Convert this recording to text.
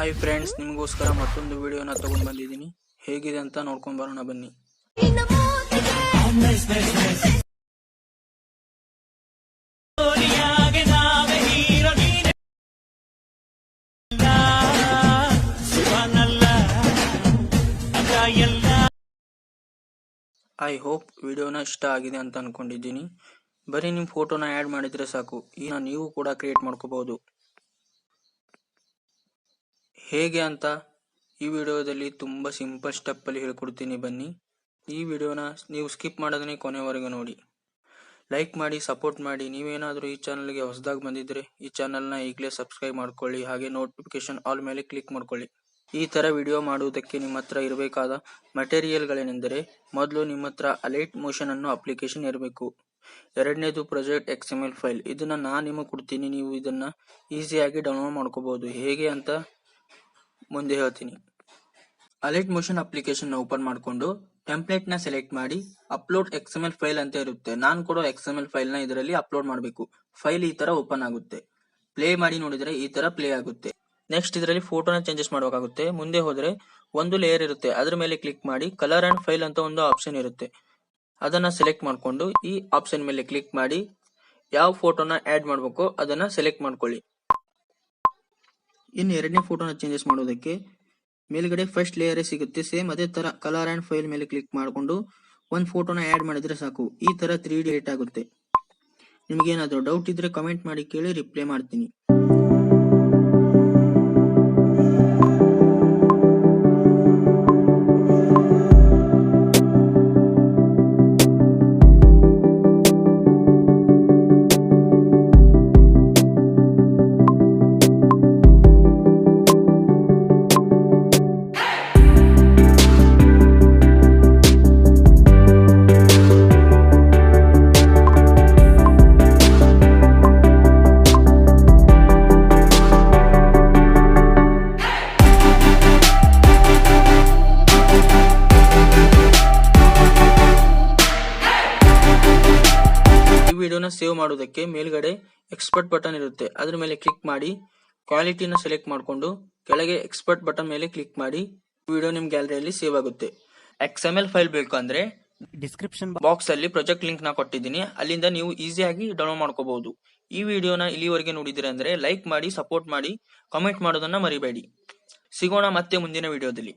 Hi friends, ನಿಮಗೋಸ್ಕರ ಮತ್ತೊಂದು ವಿಡಿಯೋನ ತಗೊಂಡು ಬಂದಿದ್ದೀನಿ. ಹೇಗಿದೆ ಅಂತ ನೋಡ್ಕೊಂಡು ಬರೋಣ ಬನ್ನಿ. ಐ ಹೋಪ್ ವಿಡಿಯೋನ ಇಷ್ಟ ಆಗಿದೆ ಅಂತ ಅನ್ಕೊಂಡಿದ್ದೀನಿ. ಬರೀ ನಿಮ್ಮ ಫೋಟೋನ ಆ್ಯಡ್ ಮಾಡಿದ್ರೆ ಸಾಕು, ಈಗ ನೀವು ಕೂಡ ಕ್ರಿಯೇಟ್ ಮಾಡ್ಕೋಬಹುದು. ಹೇಗೆ ಅಂತ ಈ ವಿಡಿಯೋದಲ್ಲಿ ತುಂಬಾ ಸಿಂಪಲ್ ಸ್ಟೆಪ್ ಅಲ್ಲಿ ಹೇಳ್ಕೊಡ್ತೀನಿ ಬನ್ನಿ. ಈ ವಿಡಿಯೋನ ನೀವು ಸ್ಕಿಪ್ ಮಾಡೋದನ್ನೇ ಕೊನೆವರೆಗೂ ನೋಡಿ. ಲೈಕ್ ಮಾಡಿ, ಸಪೋರ್ಟ್ ಮಾಡಿ. ನೀವೇನಾದರೂ ಈ ಚಾನಲ್ಗೆ ಹೊಸದಾಗಿ ಬಂದಿದ್ರೆ ಈ ಚಾನಲ್ನ ಈಗಲೇ ಸಬ್ಸ್ಕ್ರೈಬ್ ಮಾಡ್ಕೊಳ್ಳಿ. ಹಾಗೆ ನೋಟಿಫಿಕೇಶನ್ ಆಲ್ ಮೇಲೆ ಕ್ಲಿಕ್ ಮಾಡ್ಕೊಳ್ಳಿ. ಈ ತರ ವಿಡಿಯೋ ಮಾಡುವುದಕ್ಕೆ ನಿಮ್ಮ ಹತ್ರ ಇರಬೇಕಾದ ಮಟೀರಿಯಲ್ಗಳೇನೆಂದರೆ, ಮೊದಲು ನಿಮ್ಮ ಹತ್ರ ಅಲೈಟ್ ಮೋಷನ್ ಅನ್ನೋ ಅಪ್ಲಿಕೇಶನ್ ಇರಬೇಕು. ಎರಡನೇದು ಪ್ರಾಜೆಕ್ಟ್ XML ಫೈಲ್. ಇದನ್ನ ನಾನು ನಿಮಗೆ ಕೊಡ್ತೀನಿ, ನೀವು ಇದನ್ನ ಈಸಿಯಾಗಿ ಡೌನ್ಲೋಡ್ ಮಾಡ್ಕೋಬಹುದು. ಹೇಗೆ ಅಂತ ಮುಂದೆ ಹೇಳ್ತೀನಿ. ಅಲೈಟ್ ಮೋಷನ್ ಅಪ್ಲಿಕೇಶನ್ ಓಪನ್ ಮಾಡಿಕೊಂಡು ಟೆಂಪ್ಲೇಟ್ ನ ಸೆಲೆಕ್ಟ್ ಮಾಡಿ ಅಪ್ಲೋಡ್ XML ಫೈಲ್ ಅಂತ ಇರುತ್ತೆ. ನಾನು ಕೊಡೋ XML ಫೈಲ್ ನ ಇದರಲ್ಲಿ ಅಪ್ಲೋಡ್ ಮಾಡಬೇಕು. ಫೈಲ್ ಈ ತರ ಓಪನ್ ಆಗುತ್ತೆ. ಪ್ಲೇ ಮಾಡಿ ನೋಡಿದ್ರೆ ಈ ತರ ಪ್ಲೇ ಆಗುತ್ತೆ. ನೆಕ್ಸ್ಟ್ ಇದರಲ್ಲಿ ಫೋಟೋನ ಚೇಂಜಸ್ ಮಾಡಬೇಕಾಗುತ್ತೆ. ಮುಂದೆ ಹೋದ್ರೆ ಒಂದು ಲೇಯರ್ ಇರುತ್ತೆ, ಅದ್ರ ಮೇಲೆ ಕ್ಲಿಕ್ ಮಾಡಿ ಕಲರ್ ಅಂಡ್ ಫೈಲ್ ಅಂತ ಒಂದು ಆಪ್ಷನ್ ಇರುತ್ತೆ. ಅದನ್ನ ಸೆಲೆಕ್ಟ್ ಮಾಡ್ಕೊಂಡು ಈ ಆಪ್ಷನ್ ಮೇಲೆ ಕ್ಲಿಕ್ ಮಾಡಿ ಯಾವ ಫೋಟೋನ ಆಡ್ ಮಾಡಬೇಕು ಅದನ್ನ ಸೆಲೆಕ್ಟ್ ಮಾಡ್ಕೊಳ್ಳಿ. ಇನ್ನು ಎರಡನೇ ಫೋಟೋನ ಚೇಂಜಸ್ ಮಾಡೋದಕ್ಕೆ ಮೇಲ್ಗಡೆ ಫಸ್ಟ್ ಲೇಯರ್ ಸಿಗುತ್ತೆ. ಸೇಮ್ ಅದೇ ತರ ಕಲರ್ ಅಂಡ್ ಫೈಲ್ ಮೇಲೆ ಕ್ಲಿಕ್ ಮಾಡಿಕೊಂಡು ಒಂದು ಫೋಟೋನ ಆಡ್ ಮಾಡಿದ್ರೆ ಸಾಕು. ಈ ತರ 3D ಎಡಿಟ್ ಆಗುತ್ತೆ. ನಿಮ್ಗೆ ಏನಾದ್ರು ಡೌಟ್ ಇದ್ರೆ ಕಮೆಂಟ್ ಮಾಡಿ ಕೇಳಿ, ರಿಪ್ಲೈ ಮಾಡ್ತೀನಿ. ವಿಡಿಯೋನ ಸೇವ್ ಮಾಡೋದಕ್ಕೆ ಮೇಲ್ಗಡೆ ಎಕ್ಸ್ಪೋರ್ಟ್ ಬಟನ್ ಇರುತ್ತೆ, ಅದ್ರ ಮೇಲೆ ಕ್ಲಿಕ್ ಮಾಡಿ ಕ್ವಾಲಿಟಿನ ಸೆಲೆಕ್ಟ್ ಮಾಡಿಕೊಂಡು ಕೆಳಗೆ ಎಕ್ಸ್ಪೋರ್ಟ್ ಬಟನ್ ಮೇಲೆ ಕ್ಲಿಕ್ ಮಾಡಿ ವಿಡಿಯೋ ನಿಮ್ ಗ್ಯಾಲರಿಯಲ್ಲಿ ಸೇವ್ ಆಗುತ್ತೆ. XML ಫೈಲ್ ಬೇಕು ಅಂದ್ರೆ ಡಿಸ್ಕ್ರಿಪ್ಷನ್ ಬಾಕ್ಸ್ ಅಲ್ಲಿ ಪ್ರಾಜೆಕ್ಟ್ ಲಿಂಕ್ ನ ಕೊಟ್ಟಿದ್ದೀನಿ, ಅಲ್ಲಿಂದ ನೀವು ಈಸಿಯಾಗಿ ಡೌನ್ಲೋಡ್ ಮಾಡ್ಕೋಬಹುದು. ಈ ವಿಡಿಯೋನ ಇಲ್ಲಿವರೆಗೆ ನೋಡಿದ್ರೆ ಅಂದ್ರೆ ಲೈಕ್ ಮಾಡಿ, ಸಪೋರ್ಟ್ ಮಾಡಿ, ಕಾಮೆಂಟ್ ಮಾಡೋದನ್ನ ಮರಿಬೇಡಿ. ಸಿಗೋಣ ಮತ್ತೆ ಮುಂದಿನ ವಿಡಿಯೋದಲ್ಲಿ.